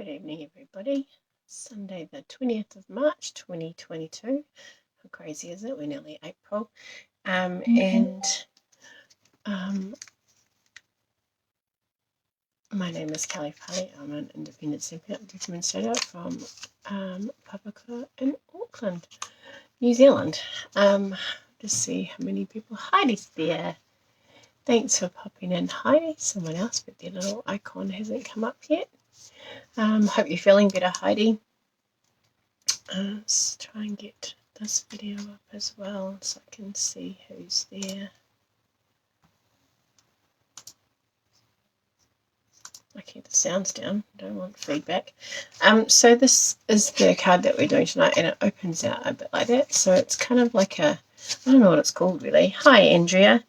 Good evening, everybody. Sunday, the 20th of March, 2022. How crazy is it? We're nearly April. My name is Kelley Farley. I'm an independent Stampin demonstrator from Papakura in Auckland, New Zealand. Just see how many people. Heidi's there. Thanks for popping in, Heidi. Someone else, but their little icon hasn't come up yet. Hope you're feeling better, Heidi. Let's try and get this video up as well so I can see who's there. I keep the sounds down, don't want feedback. So this is the card that we're doing tonight, and it opens out a bit like that. So it's kind of like a, I don't know what it's called really. Hi, Andrea.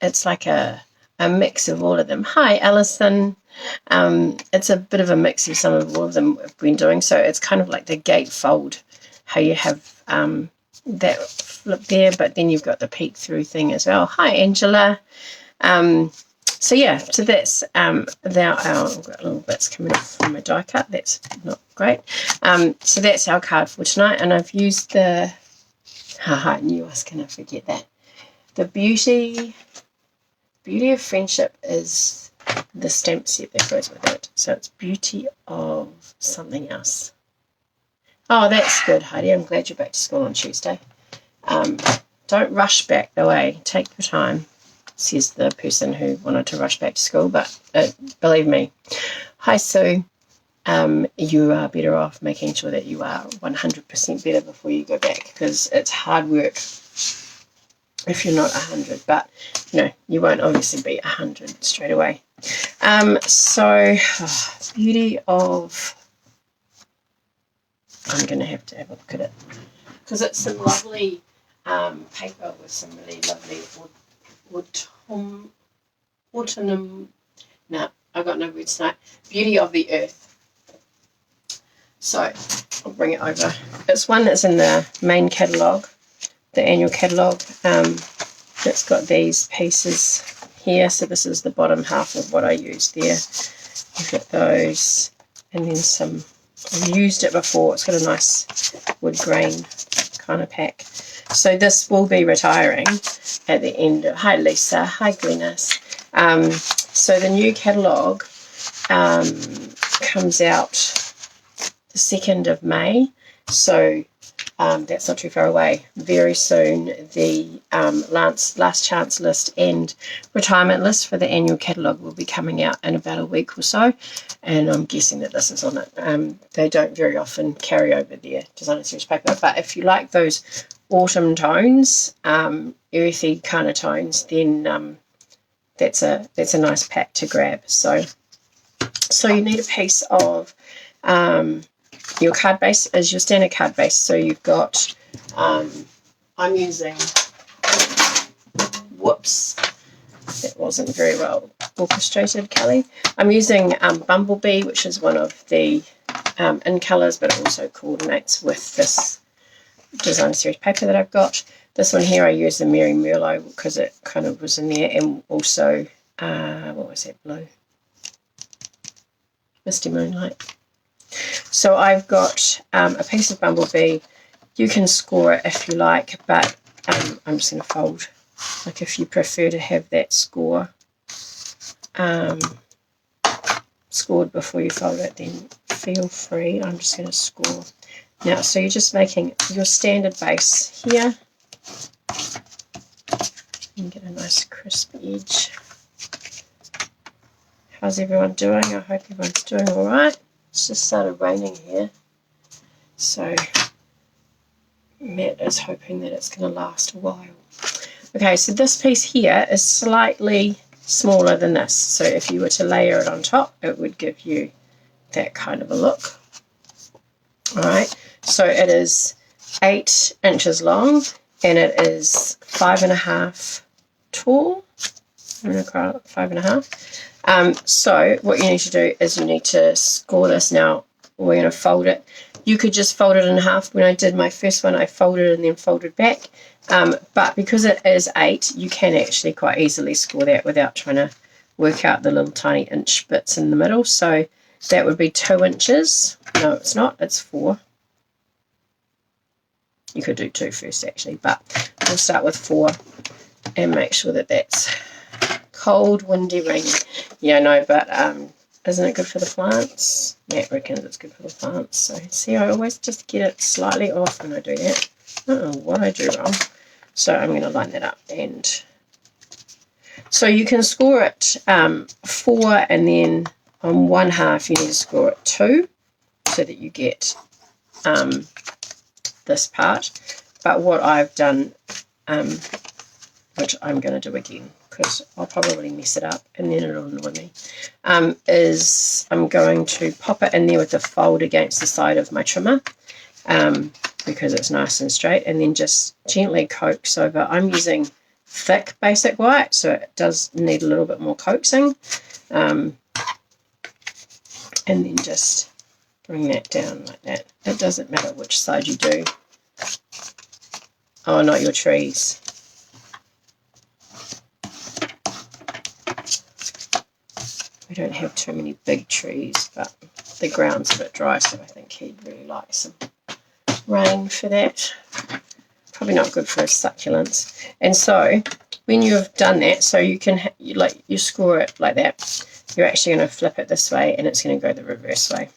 It's like a mix of all of them. Hi, Alison. It's a bit of a mix of some of all of them we've been doing. So it's kind of like the gatefold, how you have that flip there, but then you've got the peek through thing as well. Hi, Angela. So yeah, so that's I've got little bits coming off from my die cut. That's not great. So that's our card for tonight, and I've used the I knew I was gonna forget that. The beauty of friendship is the stamp set that goes with it. So it's beauty of something else. Oh, that's good, Heidi. I'm glad you're back to school on Tuesday. Don't rush back the way. Take your time, says the person who wanted to rush back to school. But believe me. Hi, Sue. You are better off making sure that you are 100% better before you go back, because it's hard work if you're not 100, but you won't obviously be 100 straight away. Beauty of, I'm going to have a look at it, because it's some lovely paper with some really lovely autumn, no, I've got no words tonight, beauty of the earth. So I'll bring it over. It's one that's in the main catalogue, the annual catalogue. It's got these pieces here. So this is the bottom half of what I used there. You've got those, and then some. I've used it before. It's got a nice wood grain kind of pack. So this will be retiring at the end of. Hi Lisa. Hi Glennis. So the new catalogue comes out the 2nd of May, so that's not too far away. Very soon the last chance list and retirement list for the annual catalogue will be coming out in about a week or so, and I'm guessing that this is on it. They don't very often carry over their designer series paper, but if you like those autumn tones, earthy kind of tones, then that's a nice pack to grab. So you need a piece of your card base is your standard card base. So you've got, I'm using, whoops, that wasn't very well orchestrated, Kelley. I'm using Bumblebee, which is one of the in colours, but it also coordinates with this designer series paper that I've got. This one here I use the Mary Merlot because it kind of was in there, and also, what was that blue? Misty Moonlight. So I've got a piece of Bumblebee. You can score it if you like, but I'm just going to fold. Like if you prefer to have that score scored before you fold it, then feel free. I'm just going to score. Now, so you're just making your standard base here. You can get a nice crisp edge. How's everyone doing? I hope everyone's doing all right. It's just started raining here, so Matt is hoping that it's going to last a while. Okay, so this piece here is slightly smaller than this, so if you were to layer it on top, it would give you that kind of a look. Alright, so it is 8 inches long, and it is 5.5 tall. I'm going to call it 5.5. So what you need to do is you need to score this. Now we're going to fold it. You could just fold it in half. When I did my first one, I folded and then folded back. But because it is 8, you can actually quite easily score that without trying to work out the little tiny inch bits in the middle. So that would be 2 inches. No, it's not, it's 4. You could do 2 first actually, but we'll start with 4 and make sure that that's cold, windy, rainy. Yeah, no, but isn't it good for the plants? Matt reckons it's good for the plants. So see, I always just get it slightly off when I do that. I don't know what I do wrong. So I'm going to line that up. And so you can score it 4, and then on 1/2 you need to score it 2 so that you get this part. But what I've done, which I'm going to do again because I'll probably mess it up and then it'll annoy me, is I'm going to pop it in there with the fold against the side of my trimmer, because it's nice and straight, and then just gently coax over. I'm using thick basic white, so it does need a little bit more coaxing, and then just bring that down like that. It doesn't matter which side you do. Oh, not your trees. We don't have too many big trees, but the ground's a bit dry, so I think he'd really like some rain for that. Probably not good for his succulents. And so when you've done that, so you can you score it like that, you're actually going to flip it this way and it's going to go the reverse way.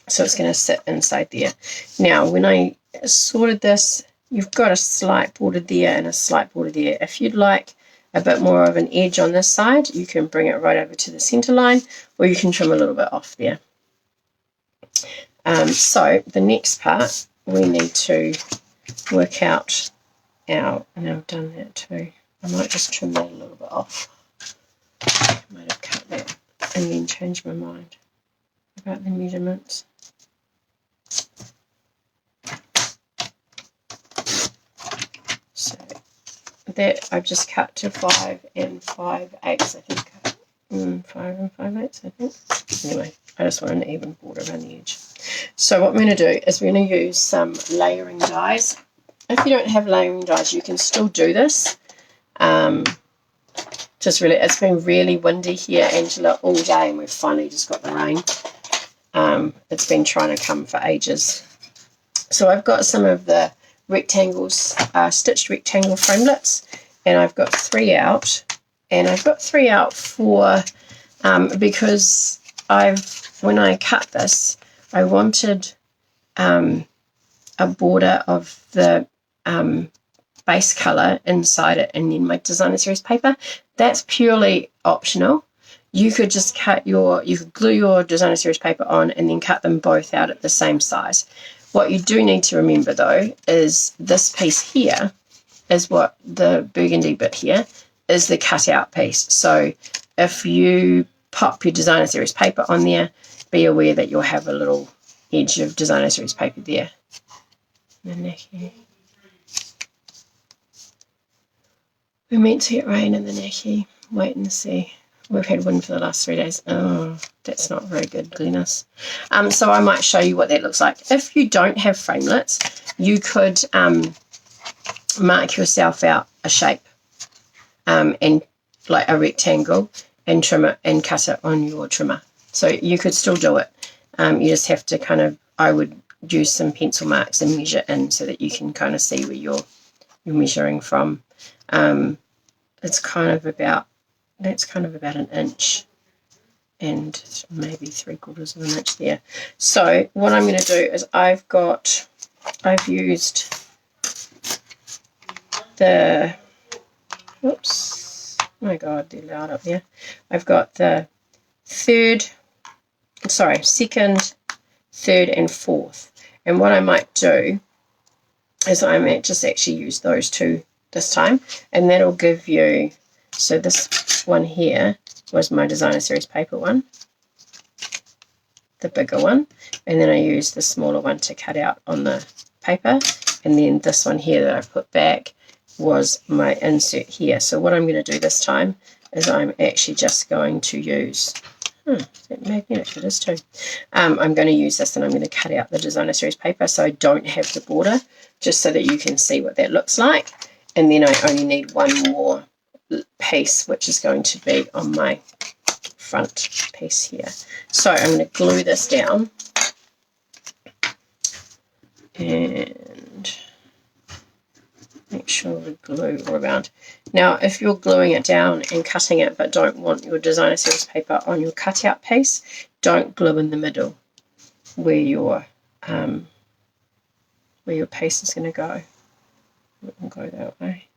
So it's going to sit inside there. Now when I sorted this, you've got a slight border there and a slight border there. If you'd like a bit more of an edge on this side, you can bring it right over to the center line, or you can trim a little bit off there. So the next part, we need to work out our, and I've done that too. I might just trim that a little bit off. I might have cut that and then change my mind about the measurements. So that I've just cut to 5 5/8, I think. 5 5/8, I think. Anyway, I just want an even border around the edge. So what I'm going to do is we're going to use some layering dies. If you don't have layering dies, you can still do this. Just really, it's been really windy here, Angela, all day, and we've finally just got the rain. It's been trying to come for ages. So I've got some of the rectangles, stitched rectangle framelits, and I've got 3 out. And I've got 3 out for because when I cut this, I wanted a border of the base colour inside it, and then my designer series paper. That's purely optional. You could just you could glue your designer series paper on and then cut them both out at the same size. What you do need to remember though is this piece here is what the burgundy bit here is, the cutout piece. So if you pop your designer series paper on there, be aware that you'll have a little edge of designer series paper there. We're meant to get rain in the Naki. Wait and see. We've had wind for the last 3 days. Oh, that's not very good, Glennis. So I might show you what that looks like. If you don't have framelits, you could mark yourself out a shape and like a rectangle and trim it and cut it on your trimmer. So you could still do it. You just have to kind of, I would use some pencil marks and measure in so that you can kind of see where you're measuring from. It's kind of about, that's kind of about 1 inch and maybe 3/4 of an inch there. So what I'm going to do is I've used the, oops, oh my god, they're loud up there. I've got the second, third and fourth. And what I might do is I might just actually use those 2 this time, and that'll give you, so this one here was my designer series paper one, the bigger one, and then I used the smaller one to cut out on the paper, and then this one here that I put back was my insert here. So what I'm going to do this time is I'm actually just going to use, is that magnetic? It is too. I'm going to use this and I'm going to cut out the designer series paper so I don't have the border, just so that you can see what that looks like. And then I only need one more piece, which is going to be on my front piece here. So I'm going to glue this down and make sure the glue all around. Now, if you're gluing it down and cutting it but don't want your designer series paper on your cutout piece, don't glue in the middle where your piece is going to go. It can go that way.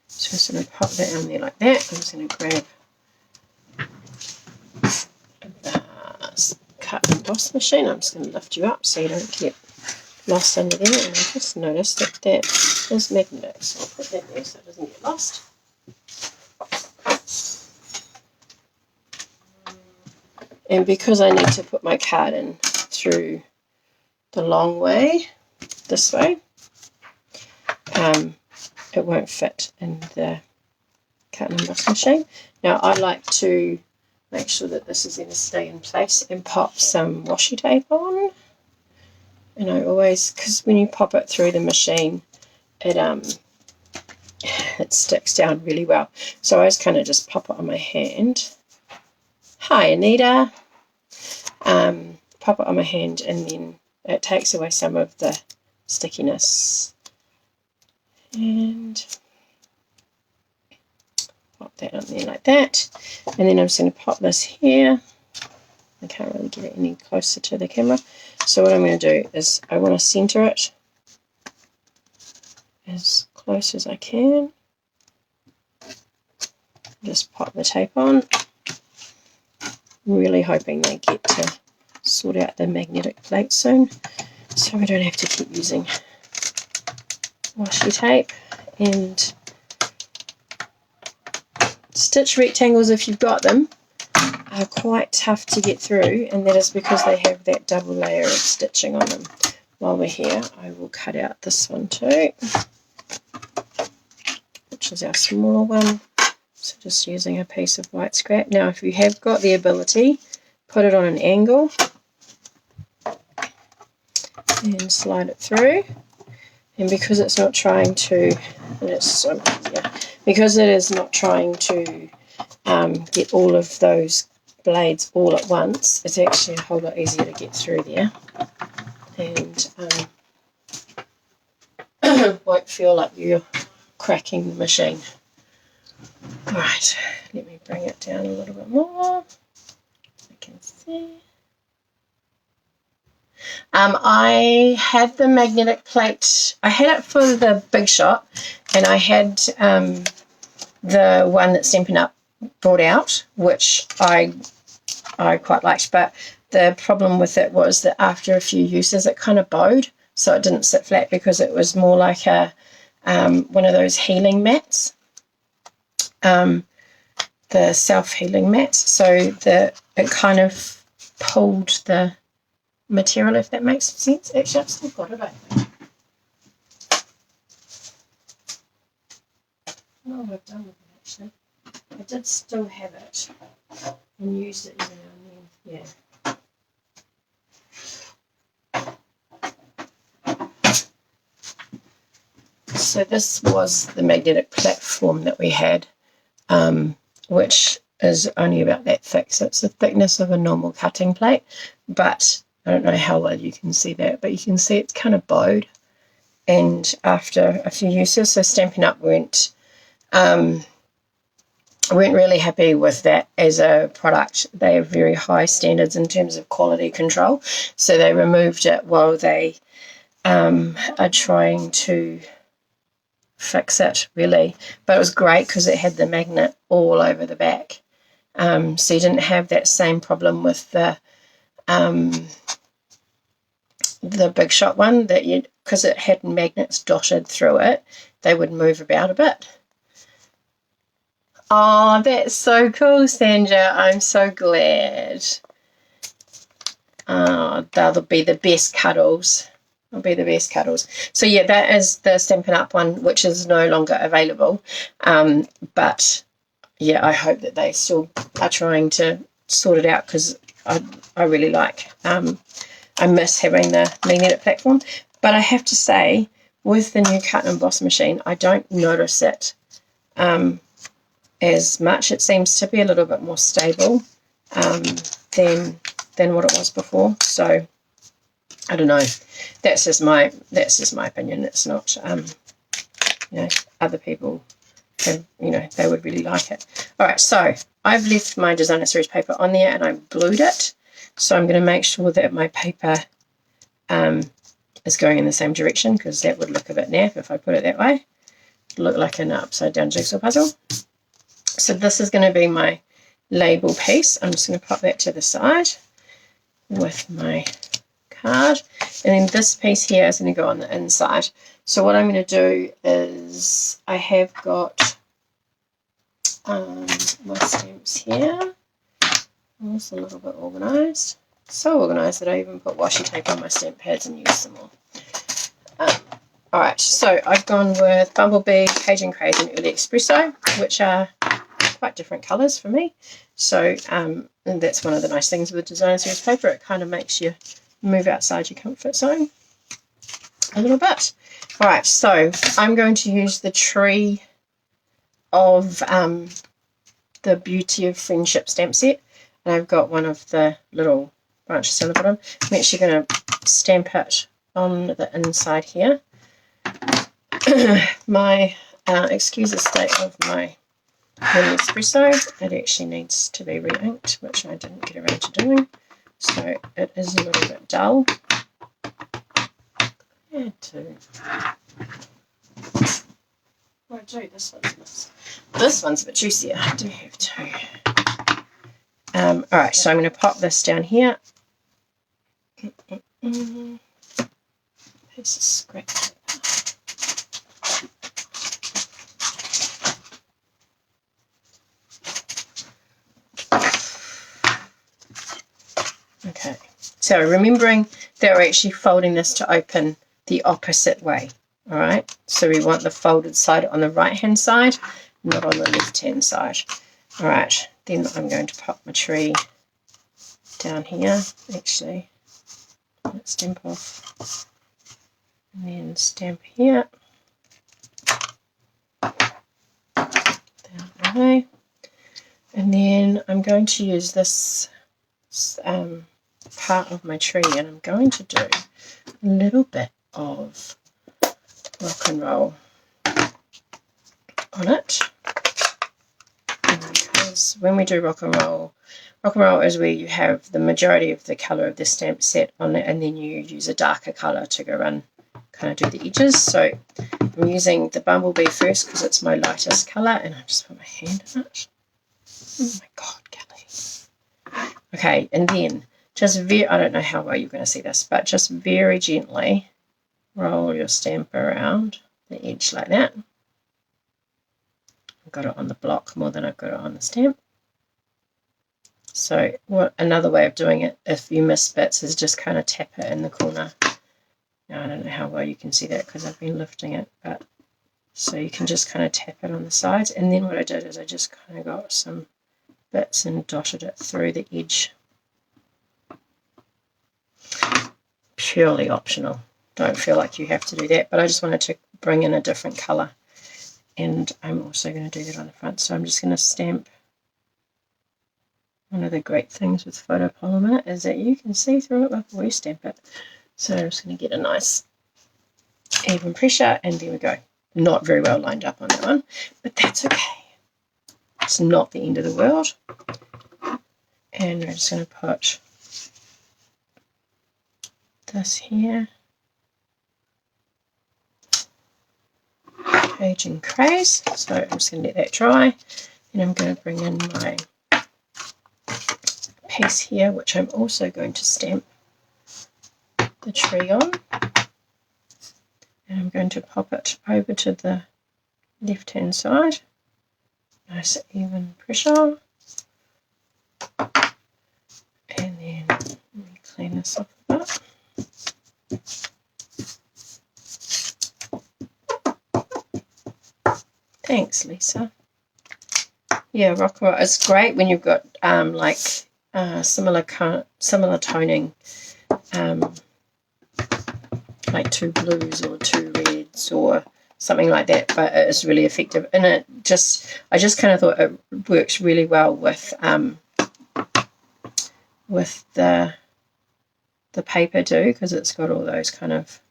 So I'm just going to pop that on there like that. I'm just going to grab the cut and emboss machine. I'm just going to lift you up so you don't get lost under there. And I just noticed that that is magnetic, so I'll put that there so it doesn't get lost. And because I need to put my card in through the long way, this way, it won't fit in the cut and emboss machine. Now I like to make sure that this is going to stay in place and pop some washi tape on. And I always, because when you pop it through the machine, it sticks down really well. So I just kind of just pop it on my hand. Hi Anita. Pop it on my hand, and then it takes away some of the stickiness. And pop that on there like that. And then I'm just going to pop this here. I can't really get it any closer to the camera. So what I'm going to do is I want to center it as close as I can. Just pop the tape on. Really hoping they get to sort out the magnetic plate soon, so we don't have to keep using washi tape. And stitch rectangles, if you've got them, are quite tough to get through, and that is because they have that double layer of stitching on them. While we're here, I will cut out this one too, which is our smaller one. So just using a piece of white scrap. Now if you have got the ability, put it on an angle and slide it through. And because it's not trying to, because it is not trying to get all of those blades all at once, it's actually a whole lot easier to get through there, and won't feel like you're cracking the machine. Alright, let me bring it down a little bit more. I can see. I had the magnetic plate. I had it for the Big Shot, and I had the one that Stampin' Up brought out, which I quite liked. But the problem with it was that after a few uses, it kind of bowed, so it didn't sit flat because it was more like a one of those healing mats. The self-healing mats, so it kind of pulled the material, if that makes sense. Actually, I've still got it open. No, I've done with it actually. I did still have it and used it every now and then. Yeah. So this was the magnetic platform that we had, which is only about that thick. So it's the thickness of a normal cutting plate, but I don't know how well you can see that, but you can see it's kind of bowed. And after a few uses, so Stampin' Up weren't really happy with that as a product. They have very high standards in terms of quality control, so they removed it while they are trying to fix it, really. But it was great because it had the magnet all over the back, so you didn't have that same problem with the Big Shot one, that you, because it had magnets dotted through it, they would move about a bit. Oh, that's so cool, Sandra. I'm so glad. Oh, they'll be the best cuddles. They'll be the best cuddles. So yeah, that is the Stampin' Up one, which is no longer available. But yeah, I hope that they still are trying to sort it out, because I really like, I miss having the magnetic platform. But I have to say, with the new cut and emboss machine, I don't notice it as much. It seems to be a little bit more stable than what it was before. So I don't know. That's just my opinion. It's not you know, other people have, you know, they would really like it. All right, so I've left my designer series paper on there and I glued it. So I'm going to make sure that my paper is going in the same direction, because that would look a bit naff if I put it that way. It'd look like an upside down jigsaw puzzle. So this is going to be my label piece. I'm just going to pop that to the side with my card, and then this piece here is going to go on the inside. So what I'm going to do is I have got my stamps here. It's a little bit organised. So organised that I even put washi tape on my stamp pads and use them all. Alright, so I've gone with Bumblebee, Cajun Craze and Early Espresso, which are quite different colours for me. So and that's one of the nice things with designer series paper. It kind of makes you move outside your comfort zone a little bit. Alright, so I'm going to use the tree of the Beauty of Friendship stamp set. And I've got one of the little branches on the bottom. I'm actually going to stamp it on the inside here. My excuse the state of my Early Espresso. It actually needs to be re-inked, which I didn't get around to doing. So it is a little bit dull. Add two. Oh, I do. This one's a bit juicier. I do have two. Alright, so I'm going to pop this down here. Piece of scrap paper. Okay, so remembering that we're actually folding this to open the opposite way. Alright, so we want the folded side on the right hand side, not on the left hand side. Alright, then I'm going to pop my tree down here. Actually, let's stamp off and then stamp here. Down the way. And then I'm going to use this part of my tree, and I'm going to do a little bit of rock and roll on it. Because when we do rock and roll is where you have the majority of the colour of the stamp set on it, and then you use a darker colour to go around, kind of do the edges. So I'm using the Bumblebee first because it's my lightest colour, and I just put my hand in it. Oh my god, Kelley. Okay, and then just I don't know how well you're going to see this, but just very gently roll your stamp around the edge like that. I've got it on the block more than I've got it on the stamp. So another way of doing it, if you miss bits, is just kind of tap it in the corner. Now, I don't know how well you can see that because I've been lifting it, but so you can just kind of tap it on the sides. And then what I did is I just kind of got some bits and dotted it through the edge. Purely optional. Don't feel like you have to do that, but I just wanted to bring in a different colour. And I'm also going to do that on the front. So I'm just going to stamp. One of the great things with photopolymer is that you can see through it before you stamp it. So I'm just going to get a nice even pressure, and there we go. Not very well lined up on that one, but that's okay. It's not the end of the world. And we're just going to put this here. Cajun Craze. So I'm just going to let that dry. And I'm going to bring in my piece here, which I'm also going to stamp the tree on. And I'm going to pop it over to the left hand side. Nice even pressure. And then let me clean this up a bit. Thanks, Lisa. Yeah, rock and roll. It's great when you've got similar toning, like two blues or two reds or something like that, but it is really effective. And I just kind of thought it works really well with the paper too, because it's got all those kind of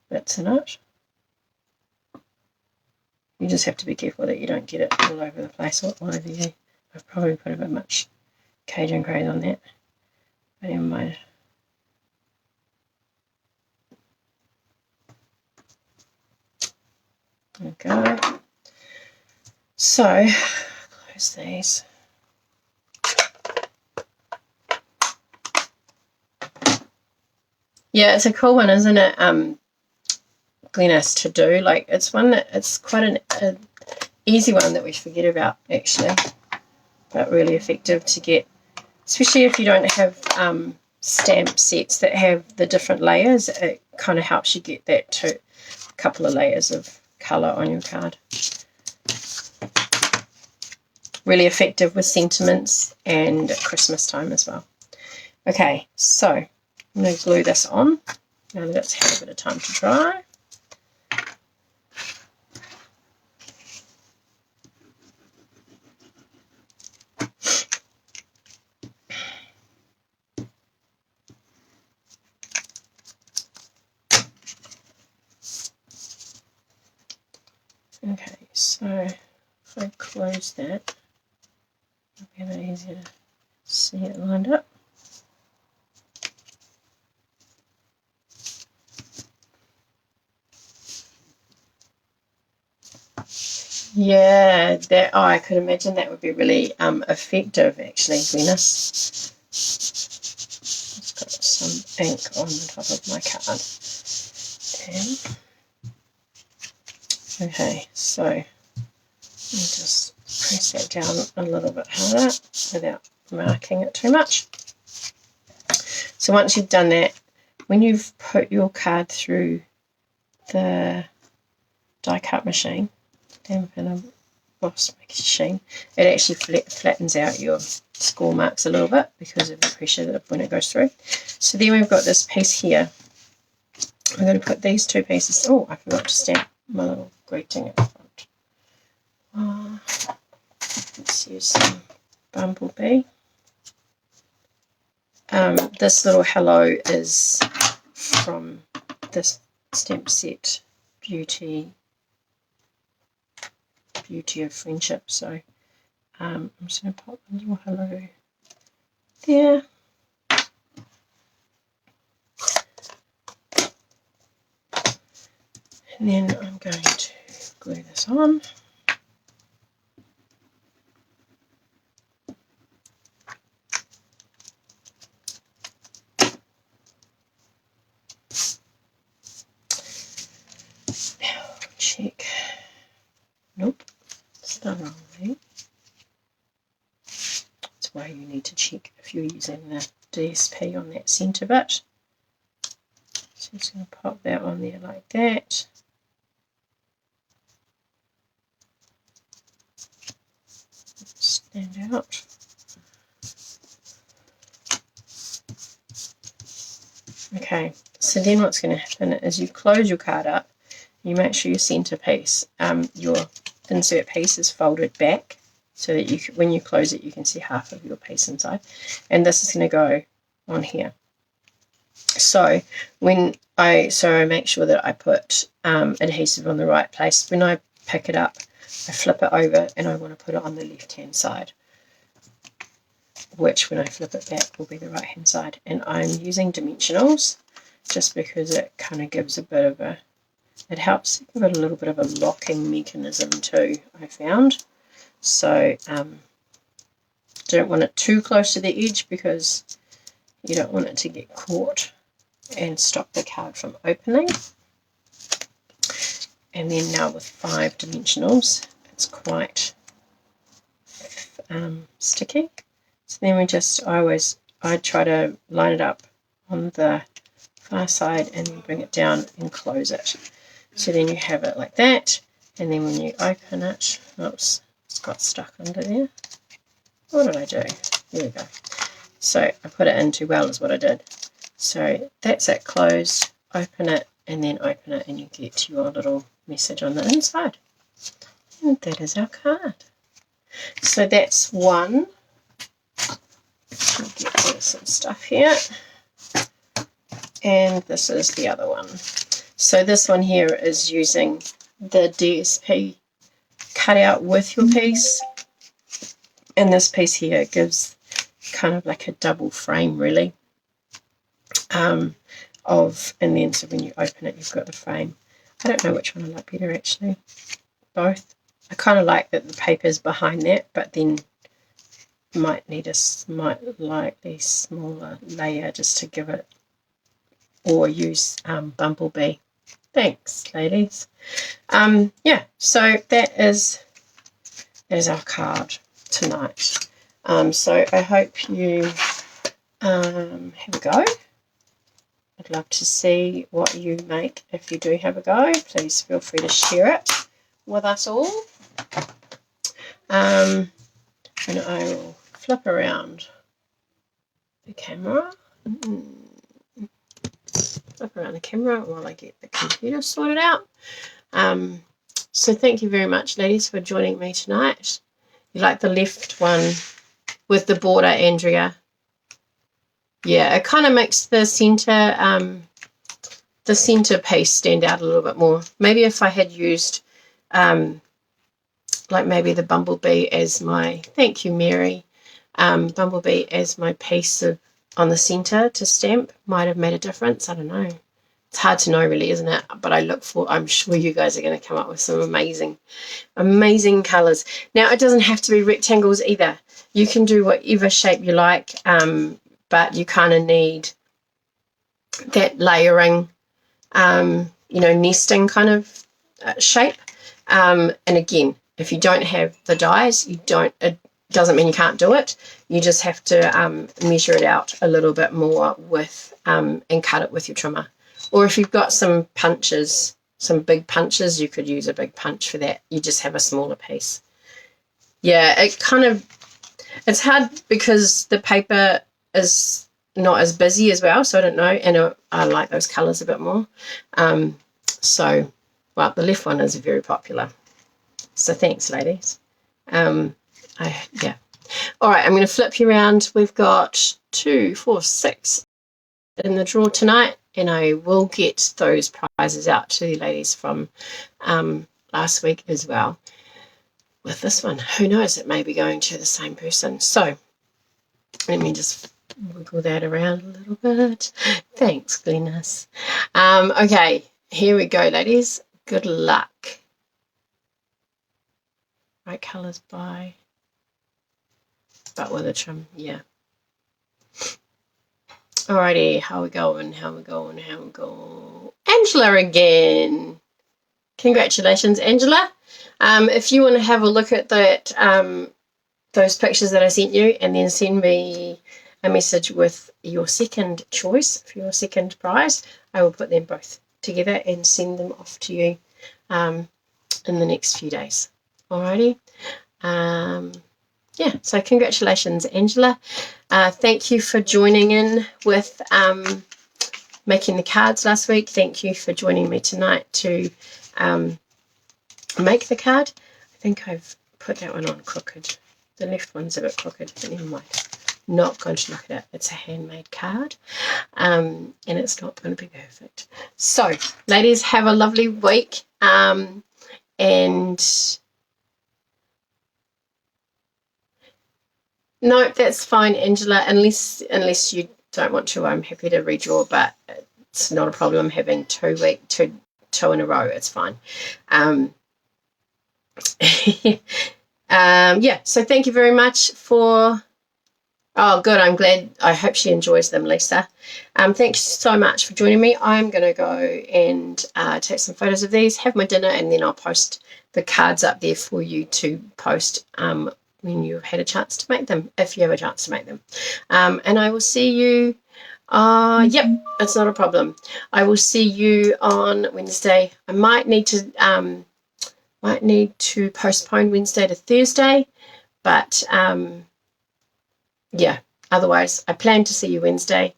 bits in it. You just have to be careful that you don't get it all over the place or all over you. I've probably put a bit much Cajun craze on that, but never mind. Okay, so close these. Yeah, it's a cool one, isn't it, Glennis, to do? Like, it's one that it's quite an easy one that we forget about actually, but really effective to get, especially if you don't have stamp sets that have the different layers. It kind of helps you get that too, a couple of layers of colour on your card. Really effective with sentiments and at Christmas time as well. Okay, so I'm going to glue this on now that it's had a bit of time to dry. Okay, so if I close that, it'll be a bit easier to see it lined up. Yeah, that I could imagine that would be really effective actually, Venus. It's got some ink on the top of my card. Okay, so I'll just press that down a little bit harder without marking it too much. So once you've done that, when you've put your card through the die cut machine, Stampin machine, it actually flattens out your score marks a little bit because of the pressure that when it goes through. So then we've got this piece here. I'm going to put these two pieces. Oh, I forgot to stamp my little greeting at the front. Let's use some bumblebee. This little hello is from this stamp set, Beauty of Friendship. So I'm just going to pop a little hello there. And then I'm going to glue this on. Now check. Nope, it's the wrong thing. That's why you need to check if you're using the DSP on that centre bit. So I'm just going to pop that on there like that. Stand out. Okay, so then what's going to happen is you close your card up, you make sure your centre piece, your insert piece is folded back so that you, when you close it, you can see half of your piece inside, and this is going to go on here. So I make sure that I put adhesive on the right place. When I pick it up, I flip it over and I want to put it on the left hand side, which when I flip it back will be the right hand side. And I'm using dimensionals just because it kind of gives a bit of a, it helps give it a little bit of a locking mechanism too, I found. So don't want it too close to the edge because you don't want it to get caught and stop the card from opening. And then now with 5 dimensionals, it's quite sticky. So then we just, I try to line it up on the far side and then bring it down and close it. So then you have it like that, and then when you open it, oops, it's got stuck under there. What did I do? There we go. So I put it in too well is what I did. So that's it closed, open it, and then open it and you get your little message on the inside. And that is our card. So that's one. I'll get rid of some stuff here. And this is the other one. So this one here is using the DSP cutout with your piece. And this piece here gives kind of like a double frame, really. And then so when you open it, you've got the frame. I don't know which one I like better, actually. Both. I kind of like that the paper's behind that, but then might need a slightly smaller layer just to give it, or use Bumblebee. Thanks, ladies. Yeah, so that is our card tonight. So I hope you have a go. I'd love to see what you make if you do have a go. Please feel free to share it with us all. And I will flip around the camera. Flip around the camera while I get the computer sorted out. So thank you very much, ladies, for joining me tonight. You like the left one with the border, Andrea? Yeah, it kind of makes the center piece stand out a little bit more. Maybe if I had used like maybe the Bumblebee as my, thank you, Mary, Bumblebee as my piece on the center to stamp might have made a difference. I don't know. It's hard to know, really, isn't it? But I'm sure you guys are going to come up with some amazing colors. Now, it doesn't have to be rectangles either. You can do whatever shape you like, but you kind of need that layering, nesting kind of shape. And again, if you don't have the dies, it doesn't mean you can't do it. You just have to measure it out a little bit more with and cut it with your trimmer. Or if you've got some punches, some big punches, you could use a big punch for that. You just have a smaller piece. Yeah, it's hard because the paper is not as busy as well, so I don't know, and I like those colours a bit more. So, well, the left one is very popular. So thanks, ladies. Yeah. All right, I'm going to flip you around. We've got 2, 4, 6 in the draw tonight, and I will get those prizes out to the ladies from last week as well. With this one, who knows, it may be going to the same person. So let me just wiggle that around a little bit. Thanks, Glennis. Okay, here we go, ladies. Good luck. Right colours by, but with a trim, yeah. Alrighty, how we going? Angela again. Congratulations, Angela. If you want to have a look at that, those pictures that I sent you, and then send me a message with your second choice for your second prize, I will put them both together and send them off to you in the next few days. Alrighty. Yeah, so congratulations, Angela. Thank you for joining in with making the cards last week. Thank you for joining me tonight to make the card. I think I've put that one on crooked. The left one's a bit crooked, but never mind. Not going to look at it. It's a handmade card, and it's not going to be perfect. So, ladies, have a lovely week, and no, that's fine, Angela. Unless you don't want to, I'm happy to redraw, but it's not a problem having two in a row. It's fine. Yeah. So thank you very much for. Oh, good. I'm glad. I hope she enjoys them, Lisa. Thanks so much for joining me. I'm going to go and take some photos of these, have my dinner, and then I'll post the cards up there for you to post when you've had a chance to make them, if you have a chance to make them. And I will see you. Yep, it's not a problem. I will see you on Wednesday. I might need to postpone Wednesday to Thursday, but yeah. Otherwise, I plan to see you Wednesday.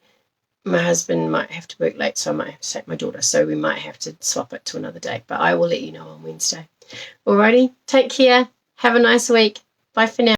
my husband might have to work late, so I might have to take my daughter. So we might have to swap it to another day. But I will let you know on Wednesday. Alrighty, take care. Have a nice week. Bye for now.